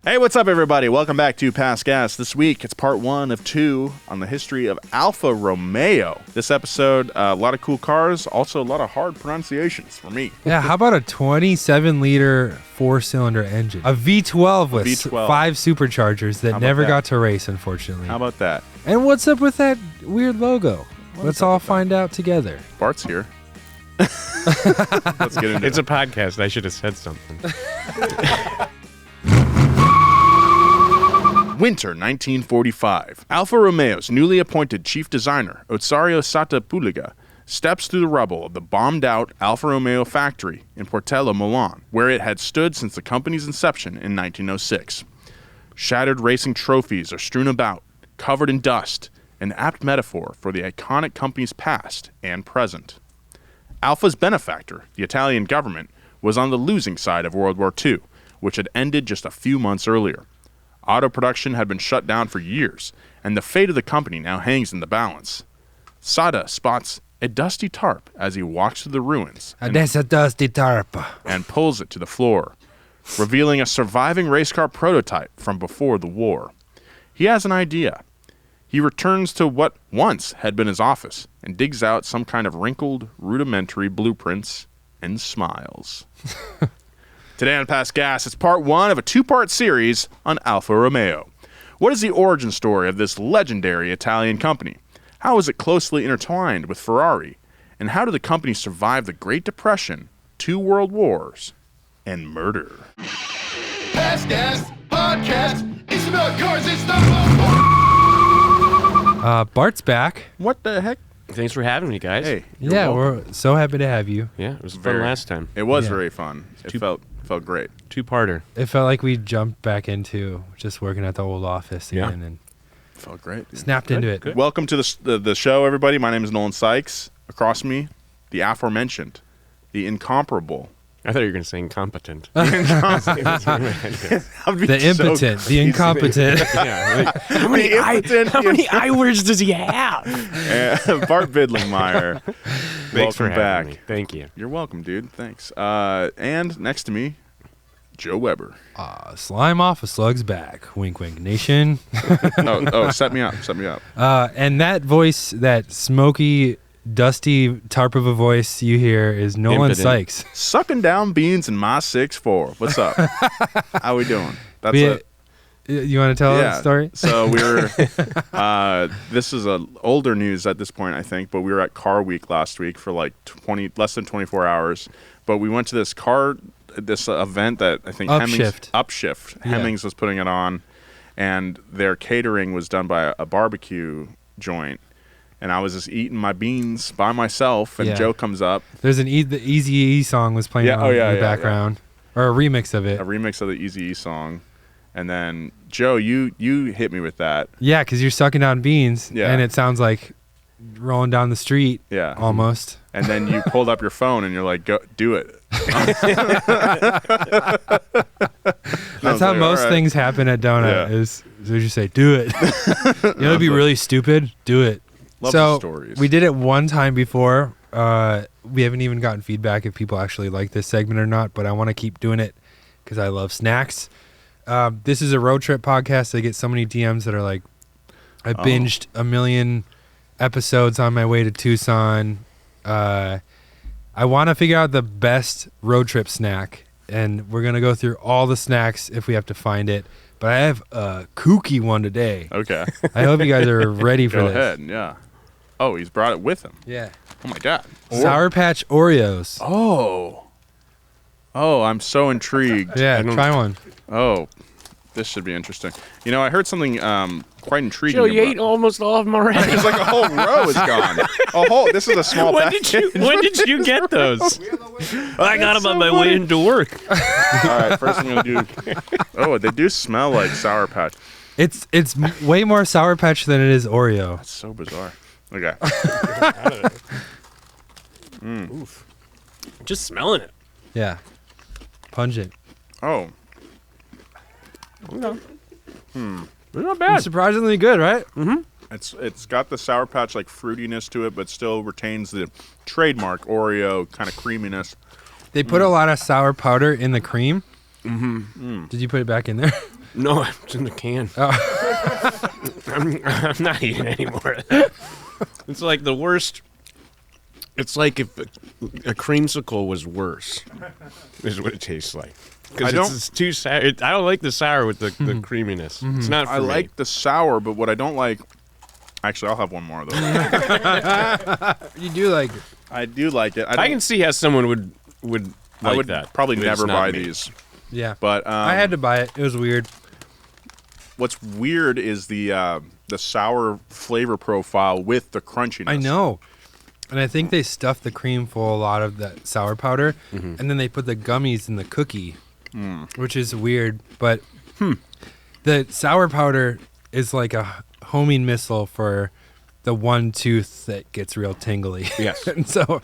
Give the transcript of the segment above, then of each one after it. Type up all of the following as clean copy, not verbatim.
Hey, what's up, everybody? Welcome back to Past Gas. This week, it's part 1 of 2 on the history of Alfa Romeo. This episode, a lot of cool cars, also a lot of hard pronunciations for me. Yeah, how about a 27-liter 4-cylinder engine? A V12 with 5 superchargers that never got to race, unfortunately. How about that? And what's up with that weird logo? Let's all find out together. Bart's here. Let's get into it. It's a podcast. I should have said something. Winter 1945. Alfa Romeo's newly appointed chief designer, Osario Satapuliga, steps through the rubble of the bombed-out Alfa Romeo factory in Portello, Milan, where it had stood since the company's inception in 1906. Shattered racing trophies are strewn about, covered in dust, an apt metaphor for the iconic company's past and present. Alfa's benefactor, the Italian government, was on the losing side of World War II, which had ended just a few months earlier. Auto production had been shut down for years, and the fate of the company now hangs in the balance. Sada spots a dusty tarp as he walks through the ruins. That's a dusty tarp. And pulls it to the floor, revealing a surviving race car prototype from before the war. He has an idea. He returns to what once had been his office and digs out some kind of wrinkled, rudimentary blueprints and smiles. Today on Past Gas, it's part 1 of a 2-part series on Alfa Romeo. What is the origin story of this legendary Italian company? How is it closely intertwined with Ferrari? And how did the company survive the Great Depression, 2 world wars, and murder? Past Gas Podcast. It's about cars. It's not Bart's back. What the heck? Thanks for having me, guys. Hey. Yeah, we're so happy to have you. Yeah, it was fun last time. It was very fun. It felt great. 2-parter. It felt like we jumped back into just working at the old office again and Felt great. Dude. snapped into it. Good. Welcome to the show, everybody. My name is Nolan Sykes. Across me, the aforementioned, the incomparable. I thought you were going to say incompetent. The impotent, the incompetent. How many I words does he have? Bart Bidlingmeyer. Thanks for Welcome back. having me. Thank you. You're welcome, dude. Thanks. And next to me, Joe Weber. Slime off a slug's back. Wink, wink, nation. Set me up. And that voice, that smoky, dusty tarp of a voice you hear is Nolan Sykes. Sucking down beans in my 6'4". What's up? How we doing? That's it. You want to tell the story? So we were, this is older news at this point, I think, but we were at Car Week last week for like less than 24 hours. But we went to this event that I think Upshift. Hemmings was putting it on, and their catering was done by a barbecue joint. And I was just eating my beans by myself, and Joe comes up. There's the Eazy-E song was playing in the background, or a remix of it. A remix of the Eazy-E song. And then, Joe, you hit me with that. Yeah, because you're sucking down beans, and it sounds like rolling down the street, almost. And then you pulled up your phone, and you're like, "Go do it." That's how most things happen at Donut. Is you say, "Do it." It'll be really stupid. Do it. Love the stories. We did it one time before. We haven't even gotten feedback if people actually like this segment or not, but I want to keep doing it because I love snacks. This is a road trip podcast. I get so many DMs that are like, I binged 1 million episodes on my way to Tucson. I want to figure out the best road trip snack, and we're going to go through all the snacks if we have to find it. But I have a kooky one today. Okay. I hope you guys are ready for Go this. ahead, yeah. Oh, he's brought it with him. Yeah. Oh, my God. Sour Patch Oreos. Oh, I'm so intrigued. Yeah, try one. Oh, this should be interesting. You know, I heard something quite intriguing. Joe, you ate almost all of them already. There's like a whole row is gone. This is a small package. When did you get those? I got them on my way into work. All right, first I'm going to do... Oh, they do smell like Sour Patch. It's way more Sour Patch than it is Oreo. That's so bizarre. Okay. Oof. Just smelling it. Yeah. Pungent. Oh. Okay. They're not bad. Surprisingly good, right? Mm-hmm. It's got the Sour Patch like fruitiness to it, but still retains the trademark Oreo kind of creaminess. They put a lot of sour powder in the cream. Mm-hmm. Did you put it back in there? No, it's in the can. I'm not eating anymore. It's like the worst. It's like if a creamsicle was worse, is what it tastes like. Because it's too sour. I don't like the sour with the creaminess. It's not for I me. like the sour, but what I don't like... Actually, I'll have one more of those. You do like it. I do like it. I can see how someone would like I would that. probably but it's never not buy me. these. Yeah. But I had to buy it. It was weird. What's weird is the sour flavor profile with the crunchiness. I know. And I think they stuffed the cream full a lot of that sour powder, and then they put the gummies in the cookie, which is weird. But the sour powder is like a homing missile for the one tooth that gets real tingly. Yes. And so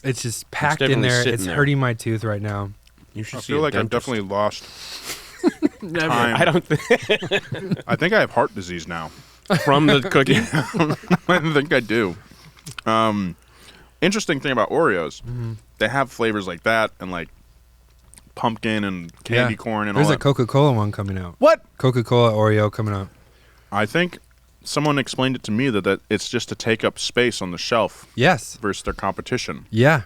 it's just packed in definitely there. sitting It's there. hurting my tooth right now. You should I see feel a like I've dentist. definitely lost time. I don't think I think I have heart disease now. from the cookie. I think I do. Interesting thing about Oreos, they have flavors like that and like pumpkin and candy corn and There's all a that. Coca-Cola one coming out. What? Coca-Cola Oreo coming out. I think someone explained it to me that it's just to take up space on the shelf Yes. versus their competition. Yeah.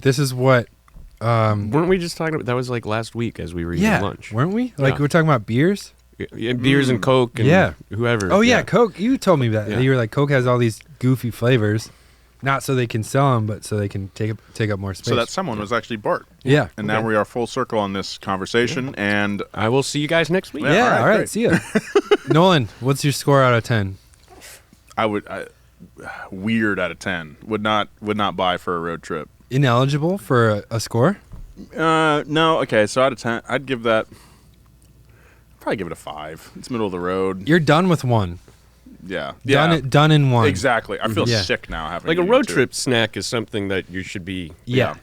This is what. Weren't we just talking about that? Was like last week as we were eating lunch. Weren't we? Like Yeah. we're talking about beers. Yeah, beers and Coke and Yeah. whoever. Oh yeah, Coke. You told me that. Yeah. You were like, Coke has all these goofy flavors, not so they can sell them, but so they can take up more space. So that someone was actually Bart. yeah. And now we are full circle on this conversation. And I will see you guys next week. Yeah. All right. great. See ya. Nolan, what's your score out of 10? Weird out of 10. Would not buy for a road trip. Ineligible for a score? No. Okay. So out of 10, I'd give that. Probably give it a 5. It's middle of the road. You're done with one. Yeah. Done in one. Exactly. I feel Yeah. sick now having Like a eaten road two. trip snack is something that you should be. Yeah.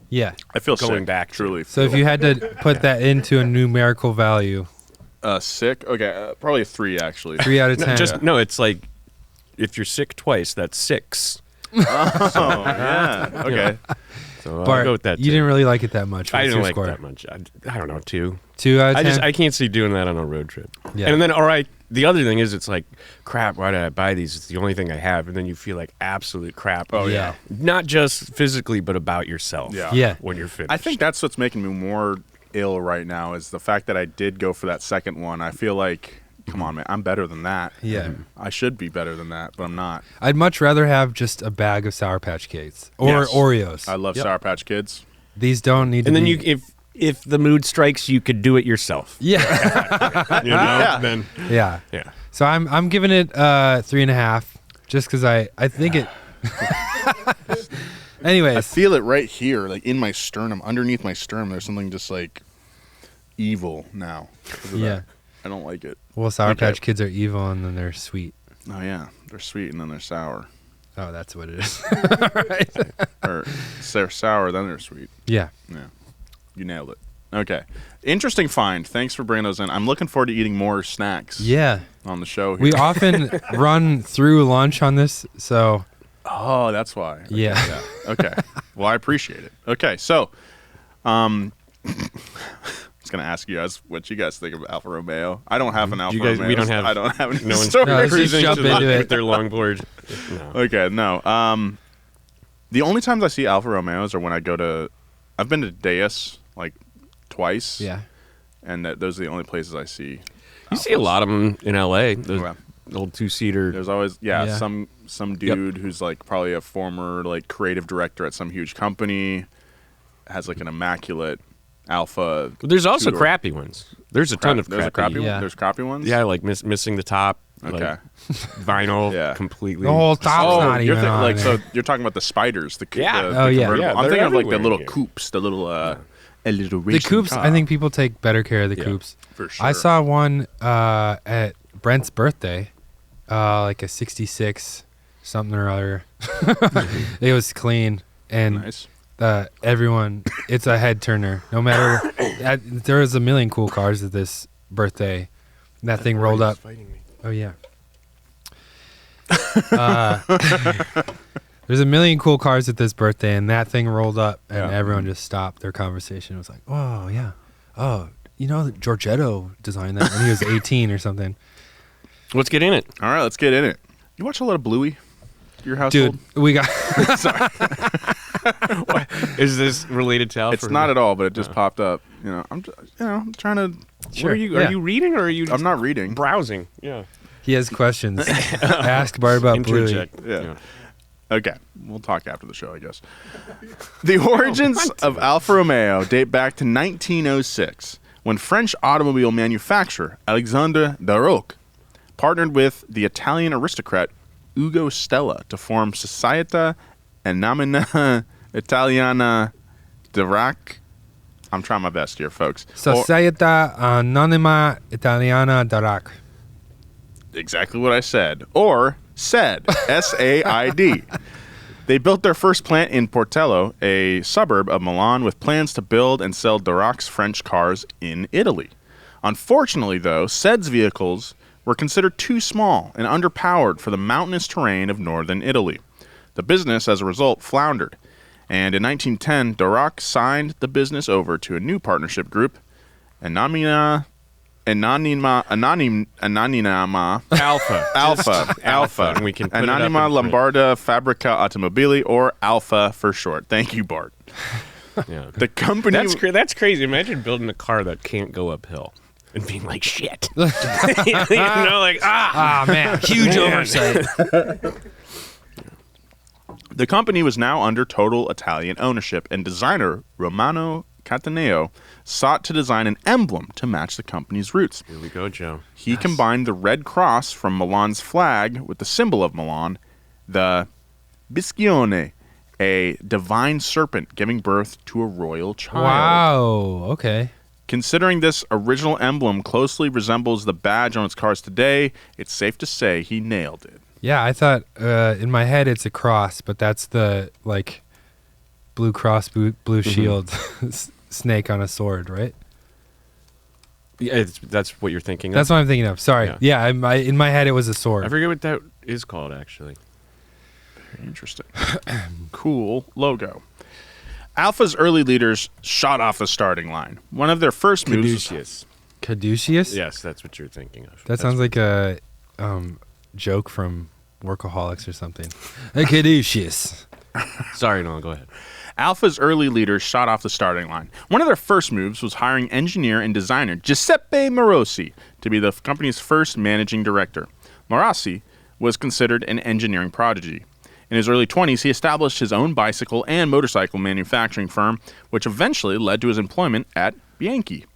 Yeah. I feel Going sick, back to. truly. So if you had to put that into a numerical value, Sick. Okay. Probably a 3 actually. 3 out of 10. No, it's like if you're sick twice, that's 6. Oh yeah. Okay. So Bart, I'll go with that. you too. didn't really like it that much. I What's didn't your like score? that much. I don't know, 2. 2 out of 10? I can't see doing that on a road trip. Yeah. And then, all right, the other thing is, it's like, crap, why did I buy these? It's the only thing I have. And then you feel like absolute crap. Oh Yeah. Not just physically, but about yourself. Yeah. Yeah. When you're finished. I think that's what's making me more ill right now is the fact that I did go for that second one. I feel like, come on, man, I'm better than that. Yeah. I should be better than that, but I'm not. I'd much rather have just a bag of Sour Patch Kids or Yes. Oreos. I love Yep. Sour Patch Kids. These don't need to And then be... if the mood strikes, you could do it yourself. Yeah. You know? Yeah. Then, Yeah. yeah. So I'm giving it 3.5 just because I think it... I Anyways. feel it right here, like in my sternum, underneath my sternum. There's something just like evil now. 'cause of Yeah. that. I don't like it. Well, Sour Okay. Patch Kids are evil and then they're sweet. Oh yeah, they're sweet and then they're sour, Oh, that's what it is. or they're sour then they're sweet. Yeah. Yeah, you nailed it. Okay, interesting find. Thanks for bringing those in. I'm looking forward to eating more snacks. Yeah. On the show here. We often run through lunch on this, so Oh, that's why. Okay, Yeah. Okay. Well, I appreciate it. Okay, so, I was gonna ask you guys what you guys think of Alfa Romeo. I don't have an Alfa You guys- Romeo. we don't have- I don't have any No one's stories. No, let's just cruising jump to the- into it. with their longboard. No. Okay, no. The only times I see Alfa Romeos are when I go to. I've been to Deus like twice. yeah. And those are the only places I see. You see a lot of them in L.A. Those Yeah. old 2-seater. There's always Yeah. some dude who's like probably a former like creative director at some huge company, has like an immaculate Alpha. There's also two-door. crappy ones. There's a ton of There's a crappy. crappy Yeah. one. There's crappy ones. Yeah, like missing the top. Okay. Like vinyl. Yeah. Completely. The whole top's Oh, not you're even on like there. so you're talking about the spiders, the Yeah. the Oh, yeah. convertible. Yeah, I'm they're thinking of like the everywhere little here. coupes, the little a little The racing coupes, car. I think people take better care of the Yeah. coupes. for sure. I saw one at Brent's birthday, like a 66 something or other. It was clean, and Nice. everyone, it's a head turner. No matter, there was a million cool cars at this birthday. That thing rolled up. Oh yeah. There's a million cool cars at this birthday, and that thing rolled up, and Yeah. everyone just stopped their conversation. It was like, "Oh yeah, oh Giorgetto designed that when he was 18 or something. Let's get in it. All right, let's get in it. You watch a lot of Bluey? Your household? Dude, we got... Is this related to Alfa? It's not at all, but it just popped up. I'm trying to... Sure. Are you reading or are you I'm not reading. Browsing? Yeah. He has questions. Ask Bart about Bluey. Interject. Yeah. Okay, we'll talk after the show, I guess. The origins of Alfa Romeo date back to 1906, when French automobile manufacturer Alexandre Darroch partnered with the Italian aristocrat Ugo Stella to form Società Anonima Italiana Darroch. I'm trying my best here, folks. Società Anonima Italiana Darroch. Exactly what I said. Or SAID. S-A-I-D. They built their first plant in Portello, a suburb of Milan, with plans to build and sell Darroch's French cars in Italy. Unfortunately, though, SAID's vehicles were considered too small and underpowered for the mountainous terrain of northern Italy. The business, as a result, floundered. And in 1910, Darroch signed the business over to a new partnership group, Anonima Alfa. And we can put Anonima it up in Lombarda Fabbrica Automobili, or Alfa for short. Thank you, Bart. Yeah. The company... That's crazy. Imagine building a car that can't go uphill and being like, shit. Man, huge oversight. The company was now under total Italian ownership, and designer Romano Cataneo sought to design an emblem to match the company's roots. Here we go, Joe. He combined the red cross from Milan's flag with the symbol of Milan, the Biscione, a divine serpent giving birth to a royal child. Wow, okay. Considering this original emblem closely resembles the badge on its cars today, it's safe to say he nailed it. Yeah, I thought in my head it's a cross, but that's the blue cross, blue shield snake on a sword, right? Yeah, that's what you're thinking of. That's what I'm thinking of. Sorry. Yeah, in my head it was a sword. I forget what that is called, actually. Very interesting. Cool logo. Alfa's early leaders shot off the starting line. One of their first moves... Caduceus? Yes, that's what you're thinking of. That sounds like a joke from Workaholics or something. A Caduceus. Sorry, Nolan, go ahead. Alfa's early leaders shot off the starting line. One of their first moves was hiring engineer and designer Giuseppe Morosi to be the company's first managing director. Morosi was considered an engineering prodigy. In his early 20s, he established his own bicycle and motorcycle manufacturing firm, which eventually led to his employment at Bianchi.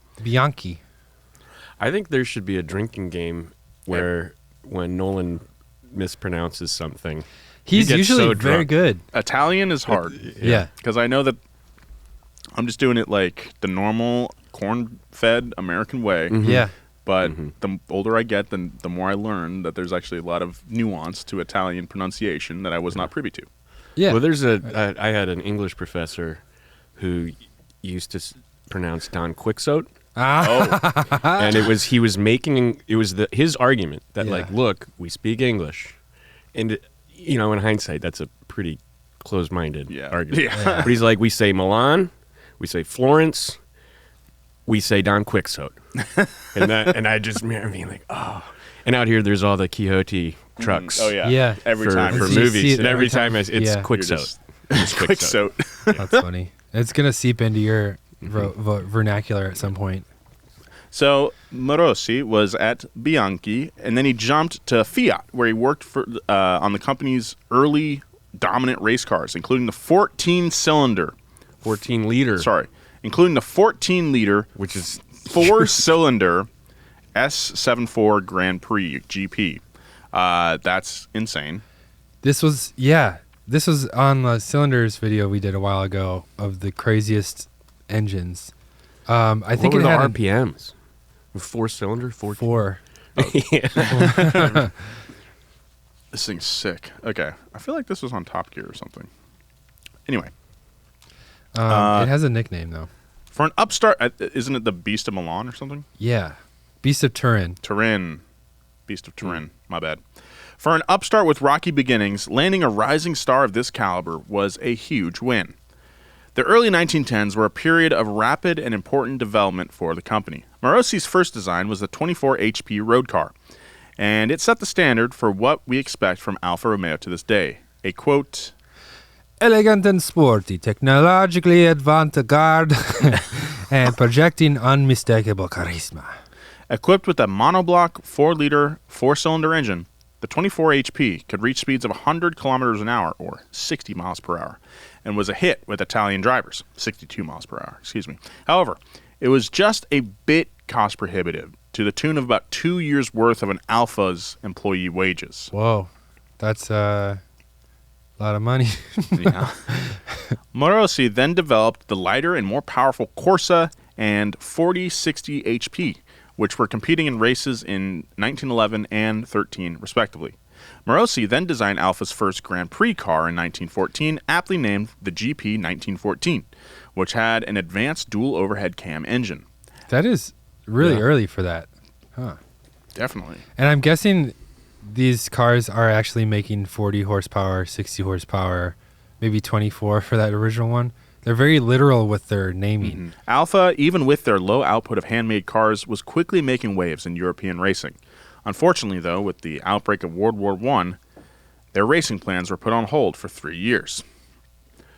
I think there should be a drinking game where when Nolan mispronounces something, he's usually very good. Italian is hard. Yeah. Because I know that I'm just doing it like the normal corn-fed American way. Mm-hmm. Yeah. But the older I get, the more I learn that there's actually a lot of nuance to Italian pronunciation that I was not privy to. Yeah. Well, I had an English professor who used to pronounce Don Quixote. And he was making his argument that look, we speak English. And in hindsight, that's a pretty closed-minded argument. Yeah. But he's like, we say Milan, we say Florence, we say Don Quixote. and I just remember being like, oh. And out here, there's all the Quixote trucks. Oh, yeah. Yeah. Every time. For You see movies. it And every every time time. it's Quixote. It's Quixote. That's funny. It's going to seep into your vernacular at some point. So Morosi was at Bianchi, and then he jumped to Fiat, where he worked for on the company's early dominant race cars, including the 14-cylinder. 14-liter. Sorry. Including the 14-liter, Which is... 4-cylinder S74 Grand Prix GP. That's insane. This was on the cylinders video we did a while ago of the craziest engines. I think what it were had the RPMs? 4-cylinder? 4. Yeah. This thing's sick. Okay. I feel like this was on Top Gear or something. Anyway. It has a nickname, though. For an upstart, isn't it the Beast of Milan or something? Yeah. Beast of Turin. Beast of Turin. My bad. For an upstart with rocky beginnings, landing a rising star of this caliber was a huge win. The early 1910s were a period of rapid and important development for the company. Morosi's first design was the 24 HP road car, and it set the standard for what we expect from Alfa Romeo to this day. A quote, elegant and sporty, technologically avant-garde, and projecting unmistakable charisma. Equipped with a monoblock 4-liter 4-cylinder engine, the 24 HP could reach speeds of 100 kilometers an hour, or 60 miles per hour, and was a hit with Italian drivers, 62 miles per hour, However, it was just a bit cost prohibitive, to the tune of about 2 years' worth of an Alfa's employee wages. Whoa, that's a lot of money. Yeah. Morosi then developed the lighter and more powerful Corsa and 4060 HP, which were competing in races in 1911 and 13, respectively. Morosi then designed Alfa's first Grand Prix car in 1914, aptly named the GP 1914, which had an advanced dual overhead cam engine. That is really early for that. Huh. Definitely. And I'm guessing these cars are actually making 40 horsepower, 60 horsepower, maybe 24 for that original one. They're very literal with their naming. Mm-hmm. Alfa, even with their low output of handmade cars, was quickly making waves in European racing. Unfortunately, though, with the outbreak of World War I, their racing plans were put on hold for 3 years.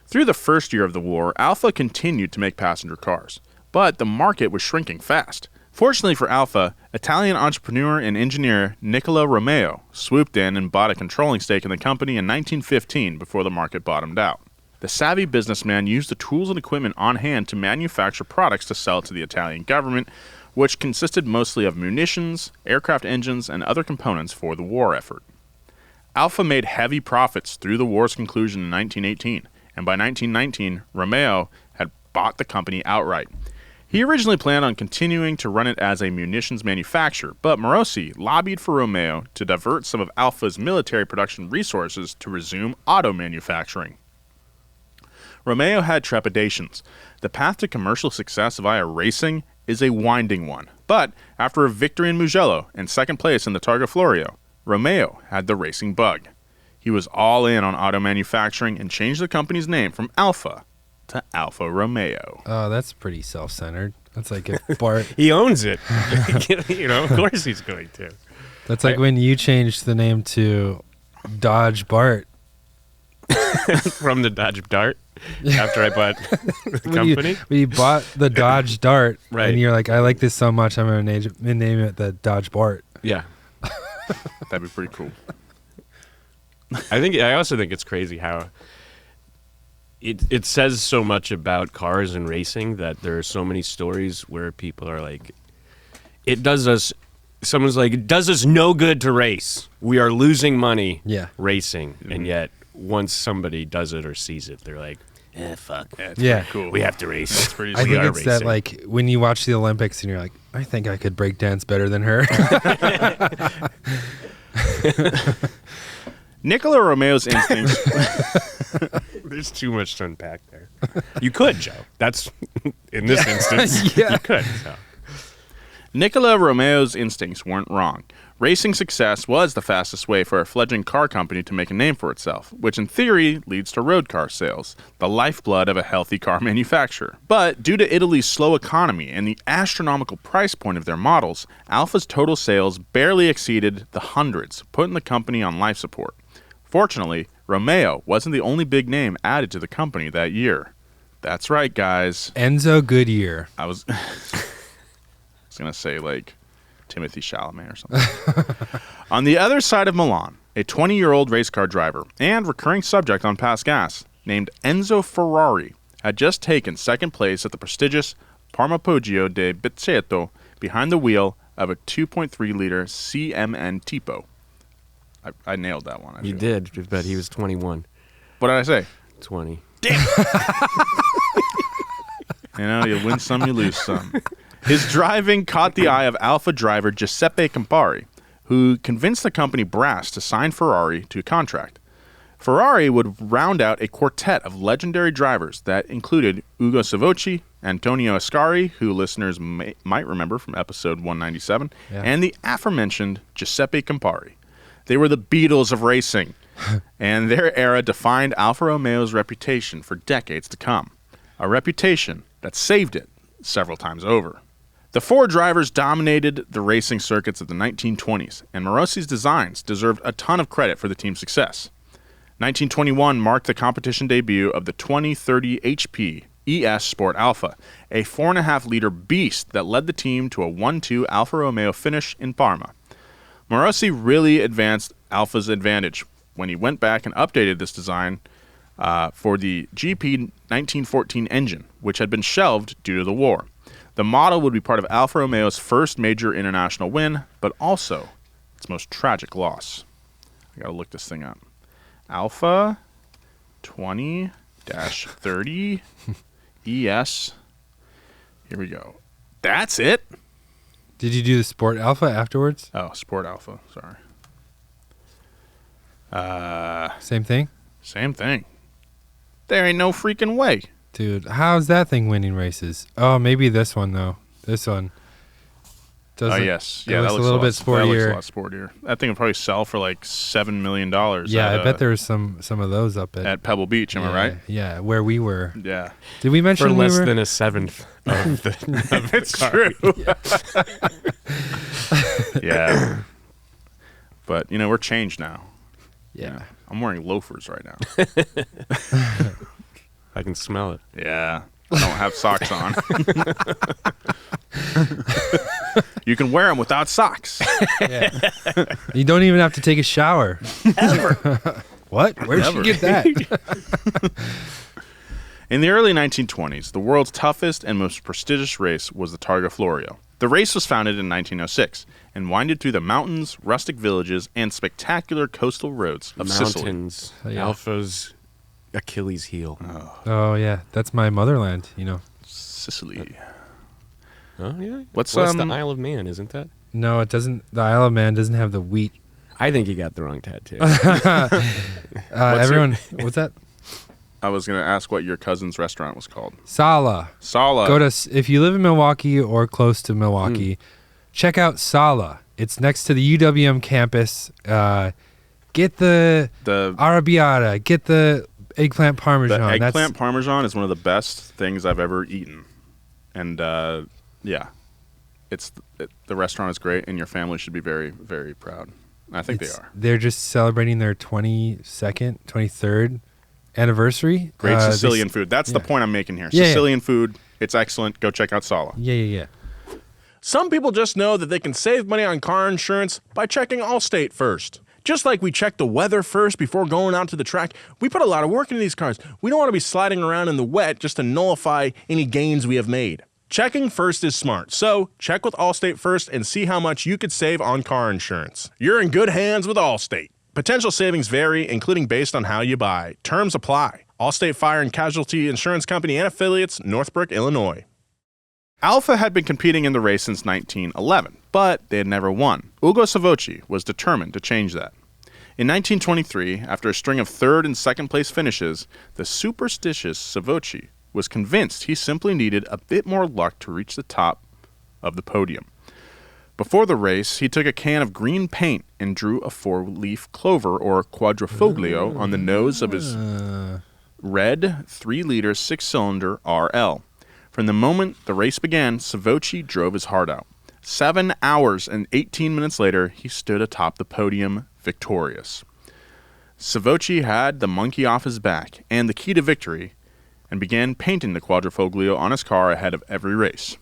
Through the first year of the war, Alfa continued to make passenger cars, but the market was shrinking fast. Fortunately for Alfa, Italian entrepreneur and engineer Nicola Romeo swooped in and bought a controlling stake in the company in 1915 before the market bottomed out. The savvy businessman used the tools and equipment on hand to manufacture products to sell to the Italian government, which consisted mostly of munitions, aircraft engines, and other components for the war effort. Alfa made heavy profits through the war's conclusion in 1918, and by 1919, Romeo had bought the company outright. He originally planned on continuing to run it as a munitions manufacturer, but Morosi lobbied for Romeo to divert some of Alfa's military production resources to resume auto manufacturing. Romeo had trepidations. The path to commercial success via racing is a winding one, but after a victory in Mugello and second place in the Targa Florio, Romeo had the racing bug. He was all in on auto manufacturing and changed the company's name from Alfa to Alfa Romeo. Oh, that's pretty self-centered. That's like if Bart. He owns it. Of course he's going to. That's like when you changed the name to Dodge Bart. From the Dodge Dart after I bought the company. When you bought the Dodge Dart, right. And you're like, I like this so much, I'm going to name it the Dodge Bart. Yeah. That'd be pretty cool. I also think it's crazy how it says so much about cars and racing that there are so many stories where people are like, someone's like, it does us no good to race. We are losing money racing. Mm-hmm. And yet once somebody does it or sees it, they're like, fuck. Yeah, cool. We have to race. That's pretty I think it's racing. that, like, when you watch the Olympics and you're like, I think I could break dance better than her. Nicola Romeo's instincts. There's too much to unpack there. You could, Joe. That's, in this instance, you could. So. Nicola Romeo's instincts weren't wrong. Racing success was the fastest way for a fledgling car company to make a name for itself, which in theory leads to road car sales, the lifeblood of a healthy car manufacturer. But due to Italy's slow economy and the astronomical price point of their models, Alfa's total sales barely exceeded the hundreds, putting the company on life support. Fortunately, Romeo wasn't the only big name added to the company that year. That's right, guys. Enzo Goodyear. I was going to say, like, Timothy Chalamet or something. On the other side of Milan, a 20-year-old race car driver and recurring subject on Past Gas named Enzo Ferrari had just taken second place at the prestigious Parmapoggio de Bizzetto behind the wheel of a 2.3-liter CMN Tipo. I nailed that one. You did, but he was 21. What did I say? 20. Damn. You win some, you lose some. His driving caught the eye of Alfa driver Giuseppe Campari, who convinced the company brass to sign Ferrari to a contract. Ferrari would round out a quartet of legendary drivers that included Ugo Savocci, Antonio Ascari, who listeners might remember from episode 197, and the aforementioned Giuseppe Campari. They were the Beatles of racing, and their era defined Alfa Romeo's reputation for decades to come, a reputation that saved it several times over. The four drivers dominated the racing circuits of the 1920s, and Morosi's designs deserved a ton of credit for the team's success. 1921 marked the competition debut of the 2030 HP ES Sport Alfa, a 4.5-liter beast that led the team to a 1-2 Alfa Romeo finish in Parma. Morosi really advanced Alfa's advantage when he went back and updated this design for the GP 1914 engine, which had been shelved due to the war. The model would be part of Alfa Romeo's first major international win, but also its most tragic loss. I gotta look this thing up. Alfa 20-30 ES. Here we go. That's it? Did you do the Sport Alpha afterwards? Oh, Sport Alpha. Sorry. Same thing? Same thing. There ain't no freaking way. Dude, how's that thing winning races? Oh, maybe this one, though. This one. Oh, yes. Yeah, that looks a little bit sportier. That looks a lot sportier. That thing would probably sell for like $7 million. Yeah, I bet there was some of those up at Pebble Beach, am I right? Yeah, where we were. Yeah. Did we mention for we less were? than a seventh of the It's true. Yeah. But, we're changed now. Yeah. I'm wearing loafers right now. I can smell it. Yeah. I don't have socks on. You can wear them without socks. Yeah. You don't even have to take a shower. Ever. What? Where'd Never. you get that? In the early 1920s, the world's toughest and most prestigious race was the Targa Florio. The race was founded in 1906 and winded through the mountains, rustic villages, and spectacular coastal roads of Sicily. Mountains. Oh, yeah. Alpha's Achilles heel. Oh, yeah. That's my motherland, Sicily. Oh, yeah. What's the Isle of Man, isn't that? No, it doesn't. The Isle of Man doesn't have the wheat. I think you got the wrong tattoo. Everyone, what's that? I was going to ask what your cousin's restaurant was called. Sala. Sala. If you live in Milwaukee or close to Milwaukee, check out Sala. It's next to the UWM campus. Get the arrabbiata. Get the eggplant parmesan. The eggplant parmesan is one of the best things I've ever eaten. And, yeah, the restaurant is great, and your family should be very, very proud. I think they are. They're just celebrating their 23rd anniversary. Great Sicilian food. That's the point I'm making here. Sicilian food, it's excellent. Go check out Sala. Yeah. Some people just know that they can save money on car insurance by checking Allstate first. Just like we check the weather first before going out to the track, we put a lot of work into these cars. We don't want to be sliding around in the wet just to nullify any gains we have made. Checking first is smart, so check with Allstate first and see how much you could save on car insurance. You're in good hands with Allstate. Potential savings vary, including based on how you buy. Terms apply. Allstate Fire and Casualty Insurance Company and Affiliates, Northbrook, Illinois. Alfa had been competing in the race since 1911, but they had never won. Ugo Savocci was determined to change that. In 1923, after a string of third and second place finishes, the superstitious Savocci was convinced he simply needed a bit more luck to reach the top of the podium. Before the race, he took a can of green paint and drew a four-leaf clover, or quadrifoglio, on the nose of his red 3-liter 6-cylinder RL. From the moment the race began, Savocci drove his heart out. 7 hours and 18 minutes later, he stood atop the podium, victorious. Savocci had the monkey off his back and the key to victory, and began painting the quadrifoglio on his car ahead of every race.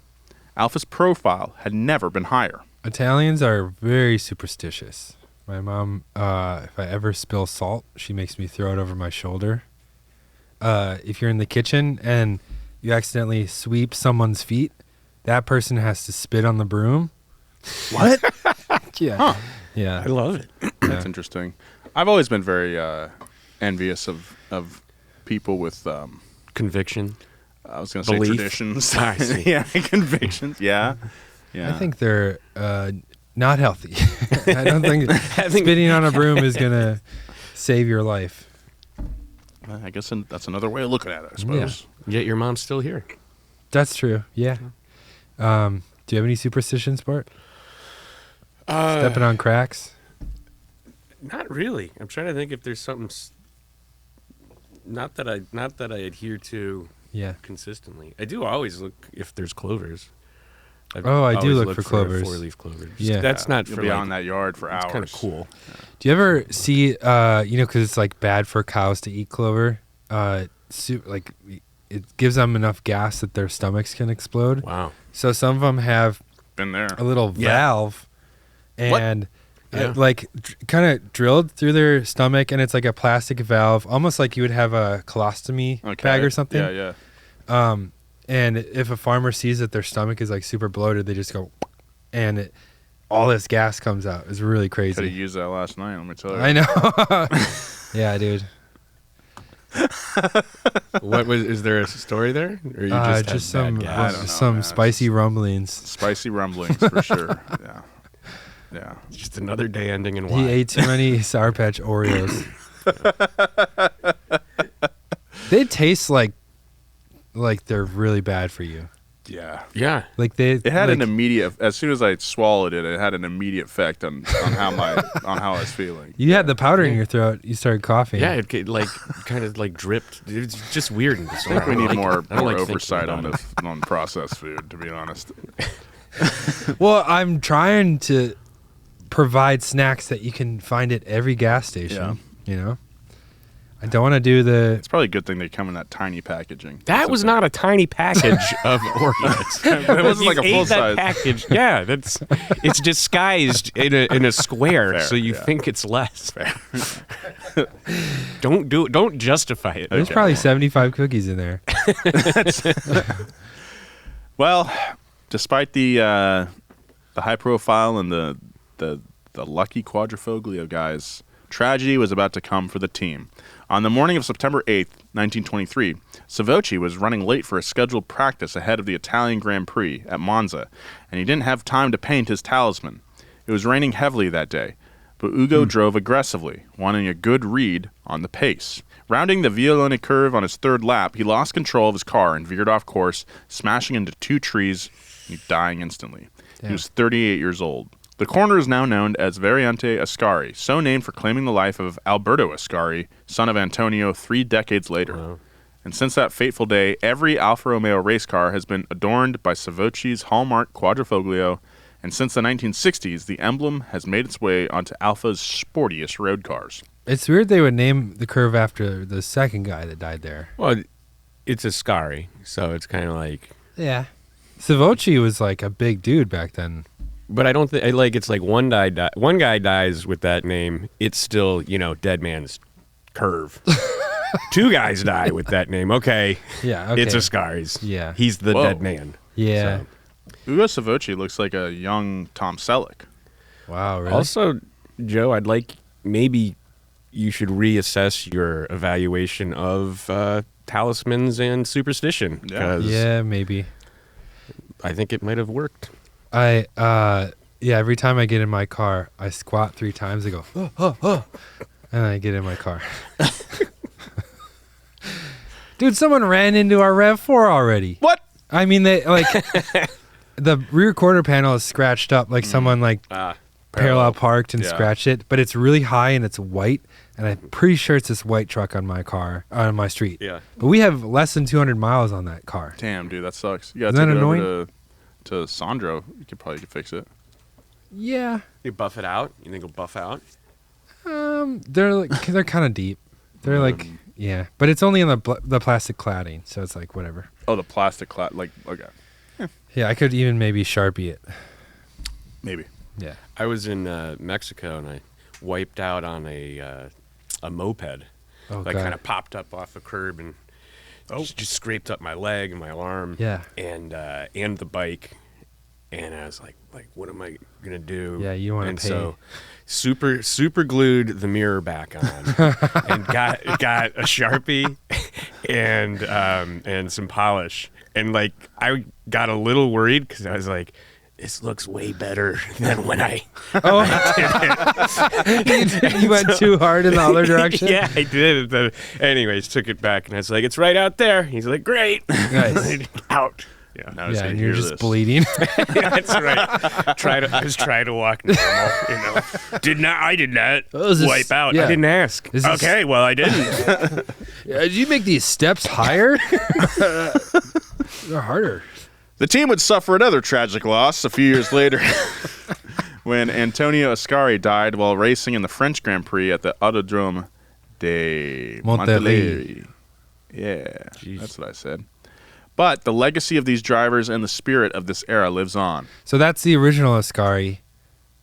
Alfa's profile had never been higher. Italians are very superstitious. My mom, if I ever spill salt, she makes me throw it over my shoulder. If you're in the kitchen and you accidentally sweep someone's feet, that person has to spit on the broom. What? Yeah. Huh. Yeah. I love it. That's interesting. I've always been very envious of people with Conviction. I was going to say Belief. traditions. I see. Yeah, convictions. Yeah. I think they're not healthy. I don't think spitting on a broom is going to save your life. I guess that's another way of looking at it, I suppose. Yet your mom's still here. That's true. Yeah. Do you have any superstitions, Bart? Stepping on cracks? Not really. I'm trying to think if there's something not that I adhere to Yeah. consistently. I do always look if there's clovers. Oh, I do always look for clovers. 4-leaf clovers. Yeah. That's not You'll for be like, on that yard for hours. It's kind of cool. Do you ever see, because it's like bad for cows to eat clover, like it gives them enough gas that their stomachs can explode. Wow. So some of them have Been there. a little valve and Yeah. like kind of drilled through their stomach, and it's like a plastic valve, almost like you would have a colostomy bag or something. Yeah, yeah. And if a farmer sees that their stomach is like super bloated, they just go, and all this gas comes out. It's really Could have crazy. used that last night, let me tell you. I know. Yeah, dude. What was? Is there a story there? Or you Just had some bad gas? I don't know, some man. spicy rumblings. Spicy rumblings for sure. Yeah. Yeah. Just another day ending in He Y. ate too many Sour Patch Oreos. They taste like they're really bad for you. Yeah. Yeah. Like they. It had like, an immediate. As soon as I swallowed it, it had an immediate effect on how I was feeling. You had the powder in your throat. You started coughing. Yeah, it like kind of like dripped. It's just weird and I bizarre. think we need more like thinking oversight on about it. on processed food. To be honest. Well, I'm trying to provide snacks that you can find at every gas station. Yeah. You know, I don't want to do the. It's probably a good thing they come in that tiny packaging. That was not a tiny package of Oreos. It wasn't like a You ate full that size. package. Yeah, it's disguised in a square, Fair, so you yeah. think it's less. Don't justify it. There's Okay. probably 75 cookies in there. Well, despite the high profile and the lucky quadrifoglio guys, tragedy was about to come for the team. On the morning of September 8th, 1923, Savocci was running late for a scheduled practice ahead of the Italian Grand Prix at Monza, and he didn't have time to paint his talisman. It was raining heavily that day, but Ugo drove aggressively, wanting a good read on the pace. Rounding the Violone curve on his third lap, he lost control of his car and veered off course, smashing into two trees and dying instantly. Damn. He was 38 years old. The corner is now known as Variante Ascari, so named for claiming the life of Alberto Ascari, son of Antonio 3 decades later. Wow. And since that fateful day, every Alfa Romeo race car has been adorned by Savocci's hallmark quadrifoglio, and since the 1960s, the emblem has made its way onto Alfa's sportiest road cars. It's weird they would name the curve after the second guy that died there. Well, it's Ascari, so it's kind of like. Yeah. Savocci was like a big dude back then. But I don't think it's like one guy dies with that name. It's still dead man's curve. Two guys die with that name. Okay, Yeah. Okay. it's Ascari's. Yeah. He's the Whoa. dead man. Yeah. So. Ugo Savocci looks like a young Tom Selleck. Wow. Really? Also, Joe, I'd like maybe you should reassess your evaluation of talismans and superstition. Yeah. 'Cause Yeah. Maybe. I think it might have worked. Every time I get in my car, I squat 3 times. I go, and I get in my car. Dude, someone ran into our RAV4 already. What? I mean, they like the rear quarter panel is scratched up, like someone like parallel parked and Yeah. scratched it, but it's really high and it's white, and I'm pretty sure it's this white truck on my car on my street. Yeah. But we have less than 200 miles on that car. Damn, dude, that sucks. You gotta Isn't take that it annoying? over to Sandro. You could probably fix it. Yeah. You buff it out. You think it'll buff out? They're kind of deep. They're like, yeah, but it's only in the plastic cladding, so it's like whatever. Oh, the plastic okay. Yeah, I could even maybe Sharpie it. Maybe. Yeah. I was in Mexico and I wiped out on a moped. Oh, Like God. kind of popped up off a curb and just scraped up my leg and my arm. Yeah. And the bike. And I was like, what am I gonna do? Yeah, you wanna And pay. so super glued the mirror back on and got a Sharpie and some polish. And like I got a little worried because I was like, this looks way better than when I You went too hard in the other direction? Yeah, I did. Anyways, took it back and I was like, it's right out there. He's like, great. Nice. Out. Yeah. Now Yeah, and you're just bleeding. That's right. I was trying to walk normal, I did not Oh, is this- wipe out. yeah. I didn't ask. Is this- Okay, well, I didn't. Did you make these steps higher? They're harder. The team would suffer another tragic loss a few years later when Antonio Ascari died while racing in the French Grand Prix at the Autodrome de Montelleri. Yeah, that's what I said. But the legacy of these drivers and the spirit of this era lives on. So that's the original Ascari.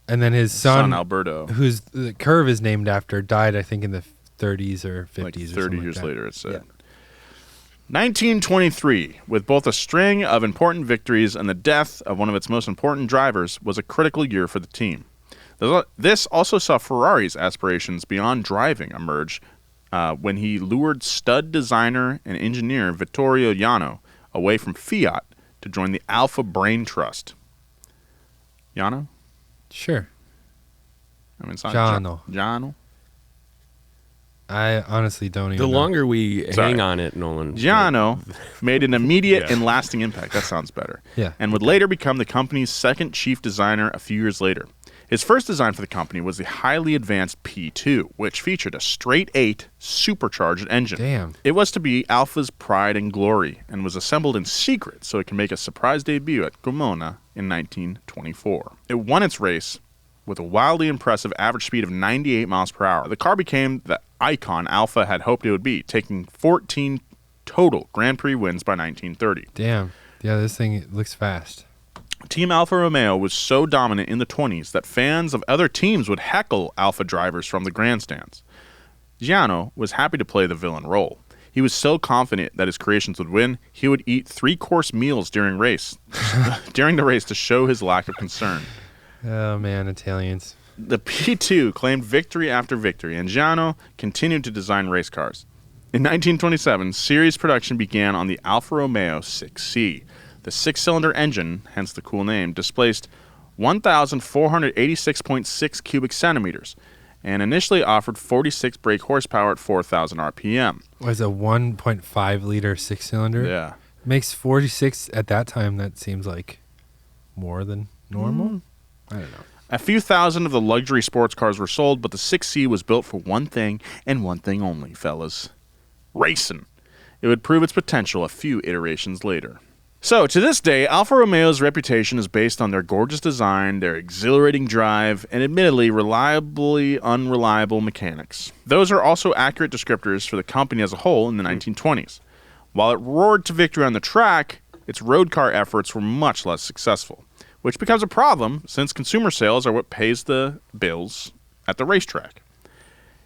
And then his son Alberto, whose the curve is named after, died, I think, in the 30s or 50s. like or 30 years like later, it said. Yeah. 1923, with both a string of important victories and the death of one of its most important drivers, was a critical year for the team. This also saw Ferrari's aspirations beyond driving emerge when he lured stud designer and engineer Victorio Jano away from Fiat to join the Alfa Brain Trust. Jano? Sure. I mean, it's not Jano. Jano? I honestly don't even The know. longer we hang on it, Nolan. Jano made an immediate and lasting impact. That sounds better. Yeah. And would later become the company's second chief designer a few years later. His first design for the company was the highly advanced P2, which featured a straight 8 supercharged engine. Damn. It was to be Alfa's pride and glory and was assembled in secret so it could make a surprise debut at Cremona in 1924. It won its race with a wildly impressive average speed of 98 miles per hour. The car became the icon Alfa had hoped it would be, taking 14 total Grand Prix wins by 1930. Damn. Yeah, this thing looks fast. Team Alfa Romeo was so dominant in the 20s that fans of other teams would heckle Alfa drivers from the grandstands. Jano was happy to play the villain role. He was so confident that his creations would win, he would eat 3-course meals during the race to show his lack of concern. Oh, man, Italians. The P2 claimed victory after victory, and Jano continued to design race cars. In 1927, series production began on the Alfa Romeo 6C. The 6-cylinder engine, hence the cool name, displaced 1,486.6 cubic centimeters and initially offered 46 brake horsepower at 4,000 RPM. Was a 1.5 liter 6-cylinder? Yeah. Makes 46 at that time. That seems like more than normal. I don't know. A few thousand of the luxury sports cars were sold, but the 6C was built for one thing and one thing only, fellas. Racing. It would prove its potential a few iterations later. So, to this day, Alfa Romeo's reputation is based on their gorgeous design, their exhilarating drive, and admittedly reliably unreliable mechanics. Those are also accurate descriptors for the company as a whole in the 1920s. While it roared to victory on the track, its road car efforts were much less successful, which becomes a problem since consumer sales are what pays the bills at the racetrack.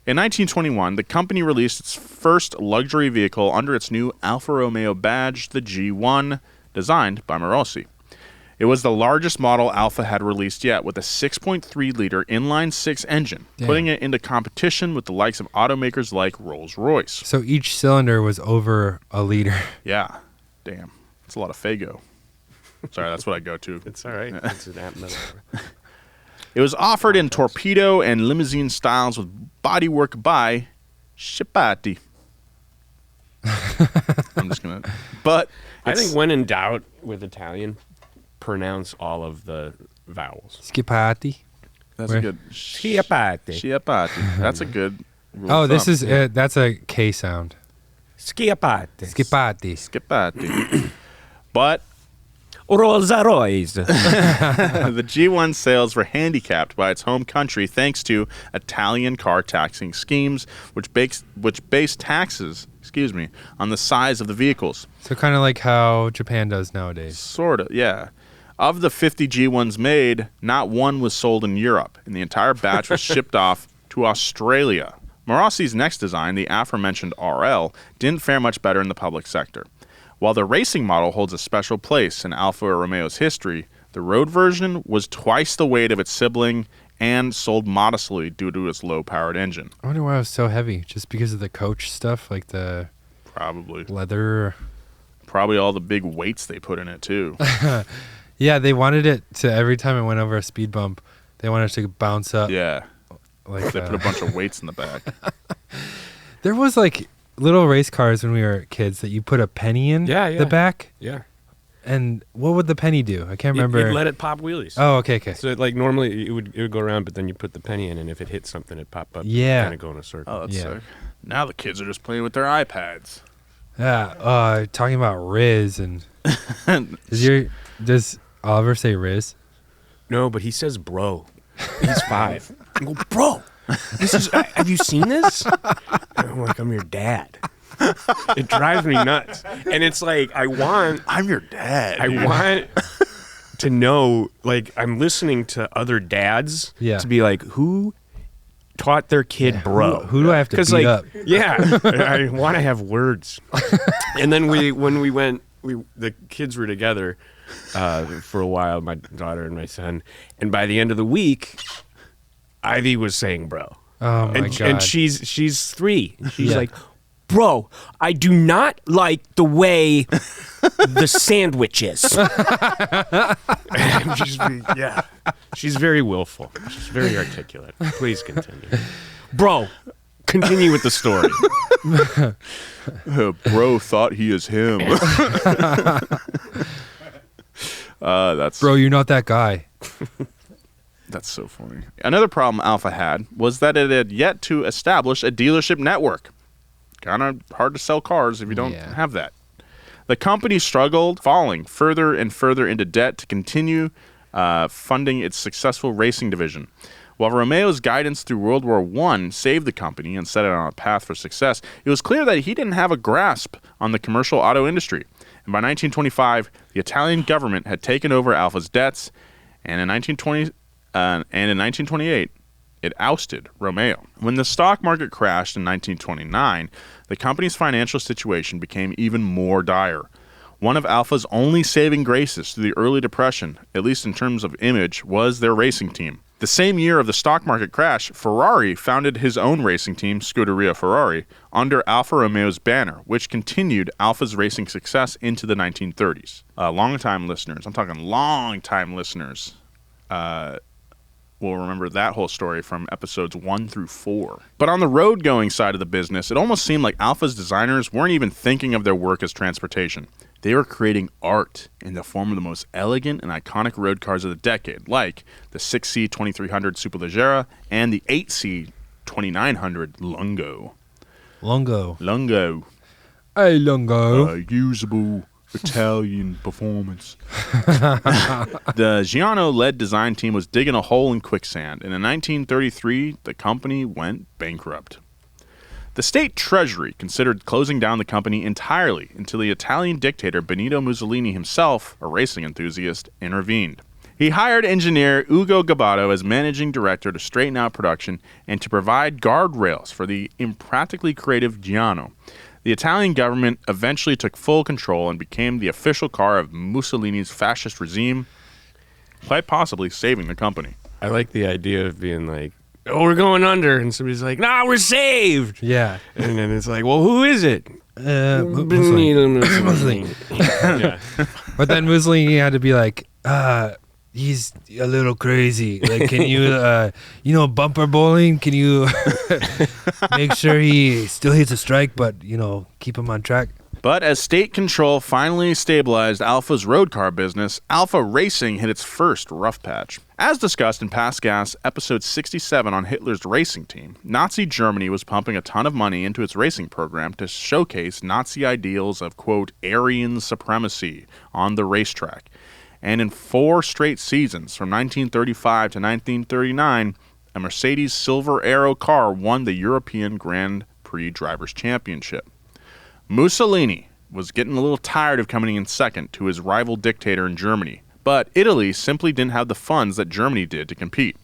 In 1921, the company released its first luxury vehicle under its new Alfa Romeo badge, the G1, designed by Marossi. It was the largest model Alfa had released yet, with a 6.3-liter inline-6 engine, putting it into competition with the likes of automakers like Rolls-Royce. So each cylinder was over a liter. Yeah. Damn. That's a lot of Fago. Sorry, that's what I go to. It's all right. It's an app metaphor. It was offered in torpedo and limousine styles with bodywork by Schipati. I'm just going to... But... I think when in doubt with Italian, pronounce all of the vowels. Schipati. That's Where? a good... Schiapati. That's a good rule Oh, of this thumb. is that's a K sound. Schiapati. Schipati. Schipati. But Rolls-Royce. the G1 sales were handicapped by its home country thanks to Italian car taxing schemes, which based taxes, on the size of the vehicles. So kind of like how Japan does nowadays. Sort of, yeah. Of the 50 G1s made, not one was sold in Europe, and the entire batch was shipped off to Australia. Marossi's next design, the aforementioned RL, didn't fare much better in the public sector. While the racing model holds a special place in Alfa Romeo's history, the road version was twice the weight of its sibling and sold modestly due to its low-powered engine. I wonder why it was so heavy. Just because of the coach stuff, like the Probably. leather. Probably all the big weights they put in it, too. Yeah, they wanted it to, every time it went over a speed bump, they wanted it to bounce up. Yeah. Like They put a bunch of weights in the back. There was like little race cars when we were kids that you put a penny in the back. Yeah. And what would the penny do? I can't remember. You'd let it pop wheelies. Oh, okay. So like normally it would go around, but then you put the penny in, and if it hit something, it'd pop up. Yeah. Kind of go in a circle. Oh, that's Yeah. sick. Now the kids are just playing with their iPads. Yeah. Talking about Riz and is Does Oliver say Riz? No, but he says bro. He's 5. I go, bro, this is. Have you seen this? And I'm like, I'm your dad. It drives me nuts, and it's like I'm your dad. I want to know, like, I'm listening to other dads to be like, who taught their kid bro? Who do I have to beat like, up? Yeah, I want to have words. And then when we went, the kids were together for a while, my daughter and my son, and by the end of the week, Ivy was saying bro. Oh my God. And she's 3. She's like, bro, I do not like the way the sandwich is. She's very willful. She's very articulate. Please continue. Bro, continue with the story. Bro thought he is him. That's Bro, you're not that guy. That's so funny. Another problem Alfa had was that it had yet to establish a dealership network. Kind of hard to sell cars if you don't have that. The company struggled, falling further and further into debt to continue funding its successful racing division. While Romeo's guidance through World War I saved the company and set it on a path for success, it was clear that he didn't have a grasp on the commercial auto industry. And by 1925, the Italian government had taken over Alfa's debts, and in 1928, it ousted Romeo. When the stock market crashed in 1929, the company's financial situation became even more dire. One of Alfa's only saving graces through the early depression, at least in terms of image, was their racing team. The same year of the stock market crash, Ferrari founded his own racing team, Scuderia Ferrari, under Alfa Romeo's banner, which continued Alfa's racing success into the 1930s. Long-time listeners, I'm talking long-time listeners, will remember that whole story from episodes 1 through 4. But on the road-going side of the business, it almost seemed like Alfa's designers weren't even thinking of their work as transportation. They were creating art in the form of the most elegant and iconic road cars of the decade, like the 6C 2300 Superleggera and the 8C 2900 Lungo. Lungo. Hey, Lungo. Usable Italian performance. The Jano-led design team was digging a hole in quicksand, and in 1933, the company went bankrupt. The state treasury considered closing down the company entirely until the Italian dictator Benito Mussolini himself, a racing enthusiast, intervened. He hired engineer Ugo Gabato as managing director to straighten out production and to provide guardrails for the impractically creative Jano. The Italian government eventually took full control and became the official car of Mussolini's fascist regime, quite possibly saving the company. I like the idea of being like, oh, we're going under, and somebody's like, nah, we're saved. Yeah. And then it's like, well, who is it? Mussolini. Yeah. But then Mussolini had to be like, he's a little crazy. Like, can you, bumper bowling? Can you make sure he still hits a strike, but, keep him on track? But as state control finally stabilized Alfa's road car business, Alfa Racing hit its first rough patch. As discussed in Past Gas, episode 67 on Hitler's racing team, Nazi Germany was pumping a ton of money into its racing program to showcase Nazi ideals of, quote, Aryan supremacy on the racetrack. And in 4 straight seasons, from 1935 to 1939, a Mercedes Silver Arrow car won the European Grand Prix Drivers' Championship. Mussolini was getting a little tired of coming in second to his rival dictator in Germany, but Italy simply didn't have the funds that Germany did to compete.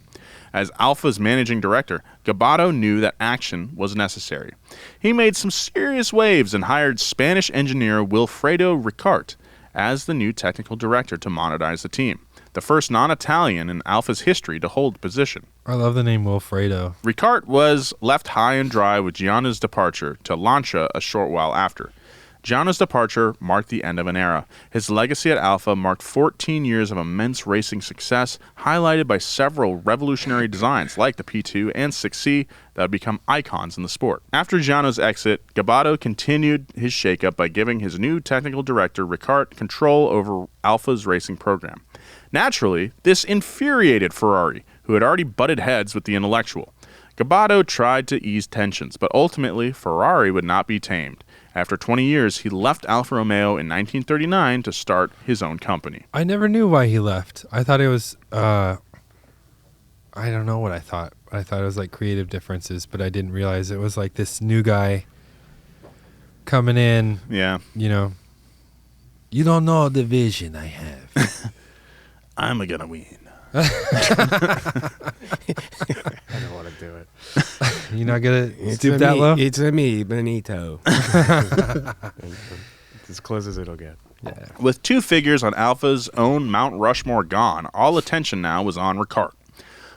As Alfa's managing director, Gabato knew that action was necessary. He made some serious waves and hired Spanish engineer Wilfredo Ricart as the new technical director to modernize the team, the first non-Italian in Alfa's history to hold the position. I love the name Wilfredo. Ricart was left high and dry with Gianna's departure to Lancia a short while after. Gianna's departure marked the end of an era. His legacy at Alfa marked 14 years of immense racing success, highlighted by several revolutionary designs like the P2 and 6C that would become icons in the sport. After Gianna's exit, Gabato continued his shakeup by giving his new technical director, Ricart, control over Alfa's racing program. Naturally, this infuriated Ferrari, who had already butted heads with the intellectual. Gabato tried to ease tensions, but ultimately Ferrari would not be tamed, After 20 years, he left Alfa Romeo in 1939 to start his own company. I never knew why he left. I thought it was, I don't know what I thought. I thought it was like creative differences, but I didn't realize it was like this new guy coming in. Yeah. You know, you don't know the vision I have. I'm gonna win. I don't want to do it. You're not going to stoop that low? It's a me, Benito. As close as it'll get. Yeah. With two figures on Alfa's own Mount Rushmore gone, all attention now was on Ricart.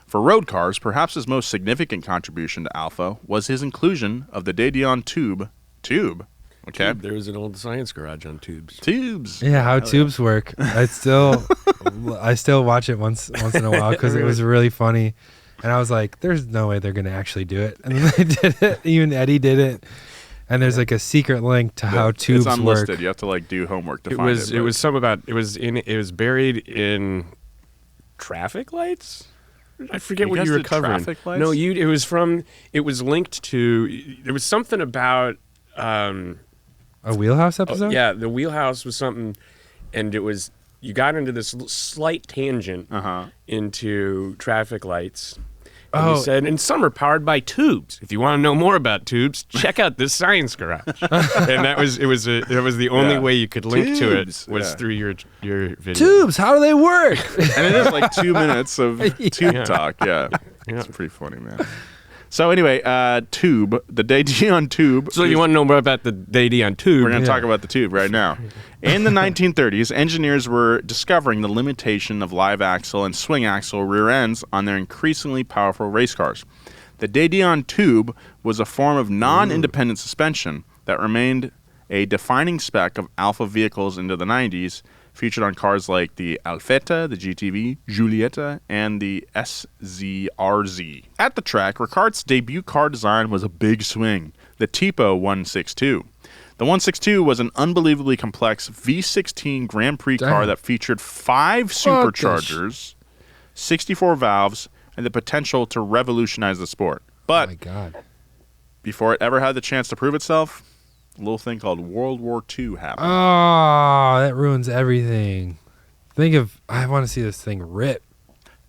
For road cars, perhaps his most significant contribution to Alfa was his inclusion of the De Dion tube. Tube? Okay. There was an old science garage on tubes. Tubes. Yeah, how tubes work. I still watch it once in a while because it was really funny. And I was like, there's no way they're going to actually do it. And then they did it. Even Eddie did it. And there's like a secret link to how tubes It's unlisted. work. You have to like do homework to find it. It was some about it was buried in traffic lights. I forget You what guys you were did covering. traffic lights? No, it was linked to. There was something about. A Wheelhouse episode? Yeah, the wheelhouse was something, and it was you got into this slight tangent into traffic lights. And he said, and some are powered by tubes. If you want to know more about tubes, check out this science garage. And that was the only way you could link to it was through your video. Tubes, how do they work? And it is like 2 minutes of tube talk. Yeah. It's pretty funny, man. So anyway, tube, the De Dion tube. So you want to know more about the De Dion tube? We're going to talk about the tube right now. In the 1930s, engineers were discovering the limitation of live axle and swing axle rear ends on their increasingly powerful race cars. The De Dion tube was a form of non-independent suspension that remained a defining spec of Alfa vehicles into the 90s, featured on cars like the Alfetta, the GTV, Giulietta, and the SZRZ. At the track, Ricart's debut car design was a big swing, the Tipo 162. The 162 was an unbelievably complex V16 Grand Prix car that featured 5 superchargers, 64 valves, and the potential to revolutionize the sport. But oh my God. Before it ever had the chance to prove itself, a little thing called World War II happened. Oh, that ruins everything. I want to see this thing rip.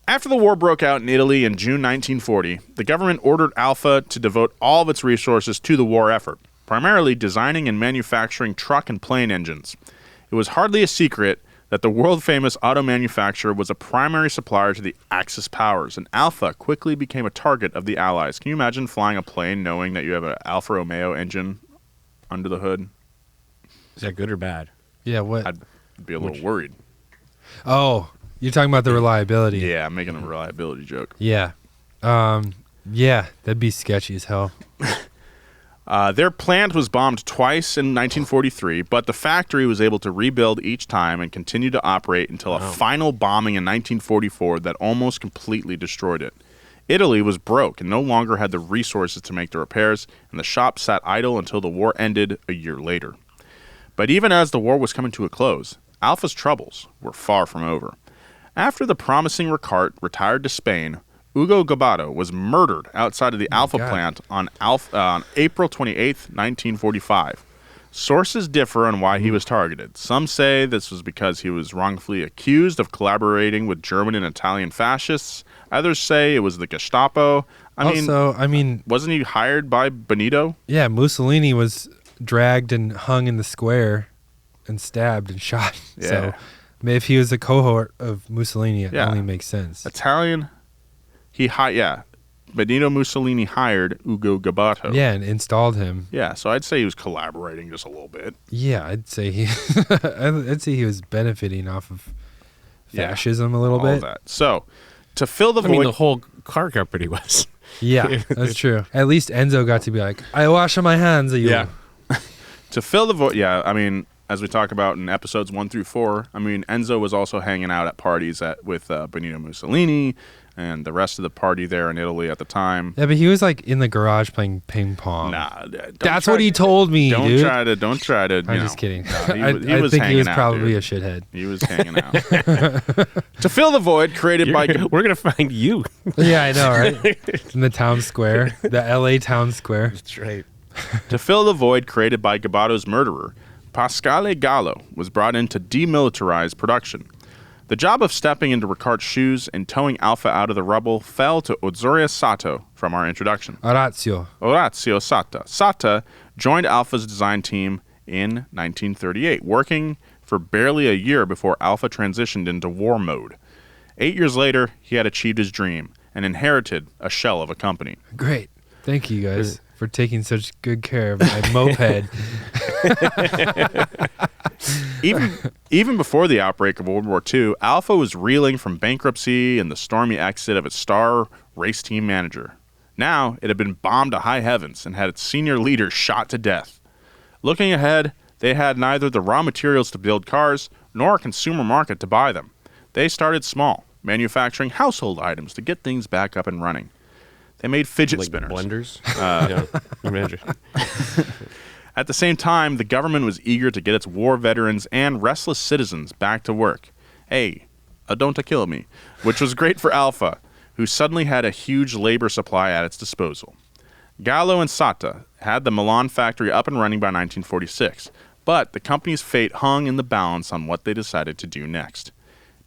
After the war broke out in Italy in June 1940, the government ordered Alfa to devote all of its resources to the war effort, primarily designing and manufacturing truck and plane engines. It was hardly a secret that the world-famous auto manufacturer was a primary supplier to the Axis powers, and Alfa quickly became a target of the Allies. Can you imagine flying a plane knowing that you have an Alfa Romeo engine under the hood? Is that good or bad? Yeah, what? I'd be a little worried. Oh, you're talking about the reliability. Yeah, I'm making a reliability joke. Yeah. Yeah, that'd be sketchy as hell. Their plant was bombed twice in 1943, but the factory was able to rebuild each time and continue to operate until a final bombing in 1944 that almost completely destroyed it. Italy was broke and no longer had the resources to make the repairs, and the shop sat idle until the war ended a year later. But even as the war was coming to a close, Alfa's troubles were far from over. After the promising Ricart retired to Spain, Ugo Gabato was murdered outside of the Alfa plant on April 28, 1945. Sources differ on why he was targeted. Some say this was because he was wrongfully accused of collaborating with German and Italian fascists. Others say it was the Gestapo. I mean, wasn't he hired by Benito? Yeah, Mussolini was dragged and hung in the square and stabbed and shot. Yeah. So if he was a cohort of Mussolini, it only makes sense. Italian. Benito Mussolini hired Ugo Gabato. Yeah, and installed him. Yeah, so I'd say he was collaborating just a little bit. Yeah, I'd say he was benefiting off of fascism a little all bit. Of that. So, to fill the void, I mean, the whole car company was. Yeah, that's true. At least Enzo got to be like, I wash my hands of you. Yeah. To fill the void, I mean, as we talk about in episodes 1 through 4, I mean, Enzo was also hanging out at parties with Benito Mussolini and the rest of the party there in Italy at the time. Yeah, but he was like in the garage playing ping pong. Nah, that's what he told me, don't dude. Don't try to. I'm just kidding. Nah, I think he was probably dude. a shithead. He was hanging out. To fill the void created by... We're going to find you. Yeah, I know, right? In the town square, the LA town square. That's right. To fill the void created by Gabbato's murderer, Pasquale Gallo was brought in to demilitarize production. The job of stepping into Ricart's shoes and towing Alfa out of the rubble fell to Orazio Sato from our introduction. Orazio. Orazio Sato. Sato joined Alfa's design team in 1938, working for barely a year before Alfa transitioned into war mode. 8 years later, he had achieved his dream and inherited a shell of a company. Great. Thank you guys for taking such good care of my moped. Even before the outbreak of World War II, Alfa was reeling from bankruptcy and the stormy exit of its star race team manager. Now, it had been bombed to high heavens and had its senior leaders shot to death. Looking ahead, they had neither the raw materials to build cars nor a consumer market to buy them. They started small, manufacturing household items to get things back up and running. They made fidget spinners. Blenders? Imagine. At the same time, the government was eager to get its war veterans and restless citizens back to work. Hey, don't kill me, which was great for Alfa, who suddenly had a huge labor supply at its disposal. Gallo and Sato had the Milan factory up and running by 1946, but the company's fate hung in the balance on what they decided to do next.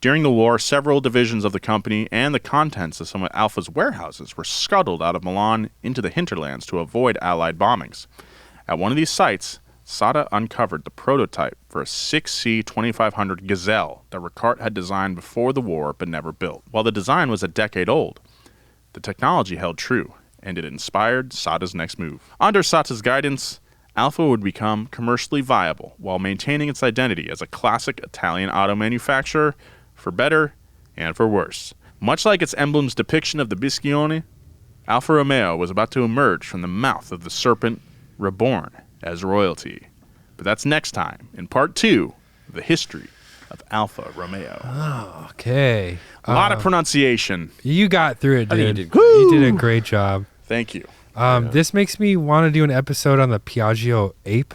During the war, several divisions of the company and the contents of some of Alfa's warehouses were scuttled out of Milan into the hinterlands to avoid Allied bombings. At one of these sites, Sato uncovered the prototype for a 6C 2500 Gazelle that Ricart had designed before the war but never built. While the design was a decade old, the technology held true, and it inspired Sato's next move. Under Sato's guidance, Alfa would become commercially viable while maintaining its identity as a classic Italian auto manufacturer, for better and for worse. Much like its emblem's depiction of the Biscione, Alfa Romeo was about to emerge from the mouth of the serpent, reborn as royalty. But that's next time in part 2 of the history of Alfa Romeo. Oh, okay. A lot of pronunciation. You got through it, dude. You You did a great job. Thank you. This makes me want to do an episode on the Piaggio Ape,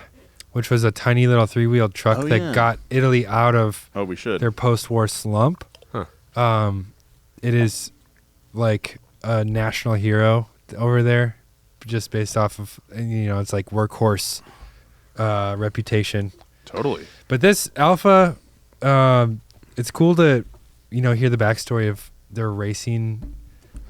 which was a tiny little 3-wheeled truck that got Italy out of We should. their post-war slump. Huh. It is like a national hero over there, just based off of, it's like workhorse reputation. Totally. But this Alfa, it's cool to, hear the backstory of their racing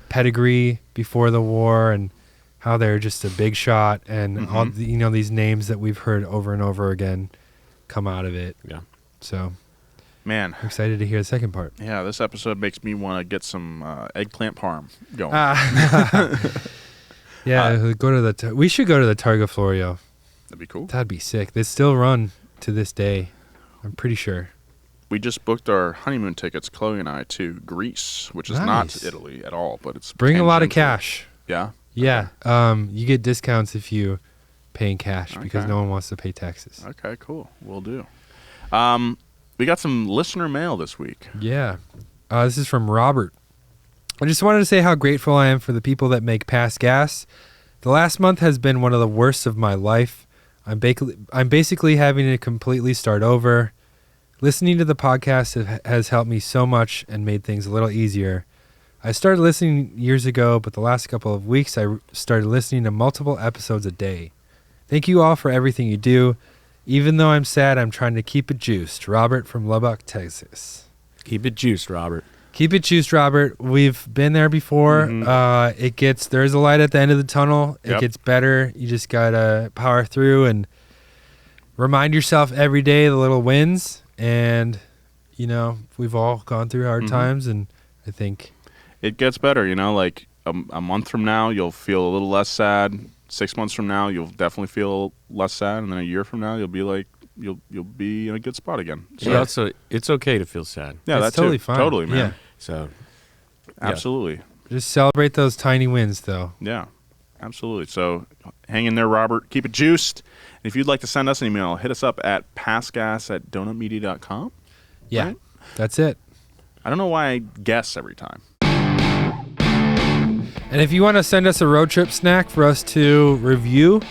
pedigree before the war and how they're just a big shot and all the, these names that we've heard over and over again come out of it. Yeah. So, Man. I'm excited to hear the second part. Yeah, this episode makes me want to get some eggplant parm going. Yeah, we should go to the Targa Florio. That'd be cool. That'd be sick. They still run to this day. I'm pretty sure. We just booked our honeymoon tickets, Chloe and I, to Greece, which is Nice. not Italy at all, but it's Bring a lot of tangential. cash. Yeah. Yeah. You get discounts if you pay in cash because Okay. no one wants to pay taxes. Okay, cool. We'll do. We got some listener mail this week. Yeah. This is from Robert. I just wanted to say how grateful I am for the people that make Pass Gas. The last month has been one of the worst of my life. I'm basically having to completely start over. Listening to the podcast has helped me so much and made things a little easier. I started listening years ago, but the last couple of weeks I started listening to multiple episodes a day. Thank you all for everything you do. Even though I'm sad, I'm trying to keep it juiced. Robert from Lubbock, Texas. Keep it juiced, Robert. Keep it juiced, Robert. We've been there before. There's a light at the end of the tunnel. It Yep. gets better. You just gotta power through and remind yourself every day the little wins. And, we've all gone through hard times, and I think It gets better, like a month from now, you'll feel a little less sad. 6 months from now, you'll definitely feel less sad. And then a year from now, you'll be like, you'll be in a good spot again. So, Yeah. Also, it's okay to feel sad. yeah, it's that's totally fine. Totally, man. Yeah. So, Absolutely. Just celebrate those tiny wins, though. Yeah, absolutely. So hang in there, Robert. Keep it juiced. And if you'd like to send us an email, hit us up at passgas@donutmedia.com. Yeah, Right? that's it. I don't know why I guess every time. And if you want to send us a road trip snack for us to review,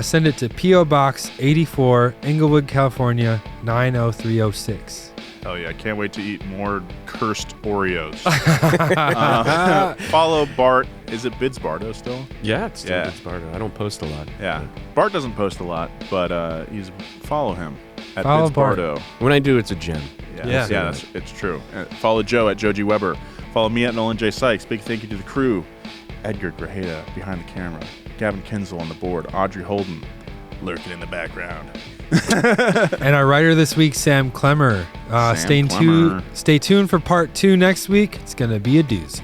send it to P.O. Box 84, Inglewood, California, 90306. Hell yeah, I can't wait to eat more cursed Oreos. Follow Bart. Is it Bids Bardo still? Yeah, it's still Yeah. Bids Bardo. I don't post a lot. Yeah. Bart doesn't post a lot, but follow him at Follow Bids Bart. Bardo. When I do, it's a gem. Yeah. It's true. Follow Joe at Joe G. Weber. Follow me at Nolan J. Sykes. Big thank you to the crew. Edgar Grajeda behind the camera. Gavin Kinzel on the board. Audrey Holden lurking in the background. And our writer this week, Sam Clemmer. Sam Clemmer. Stay tuned for part 2 next week. It's going to be a doozy.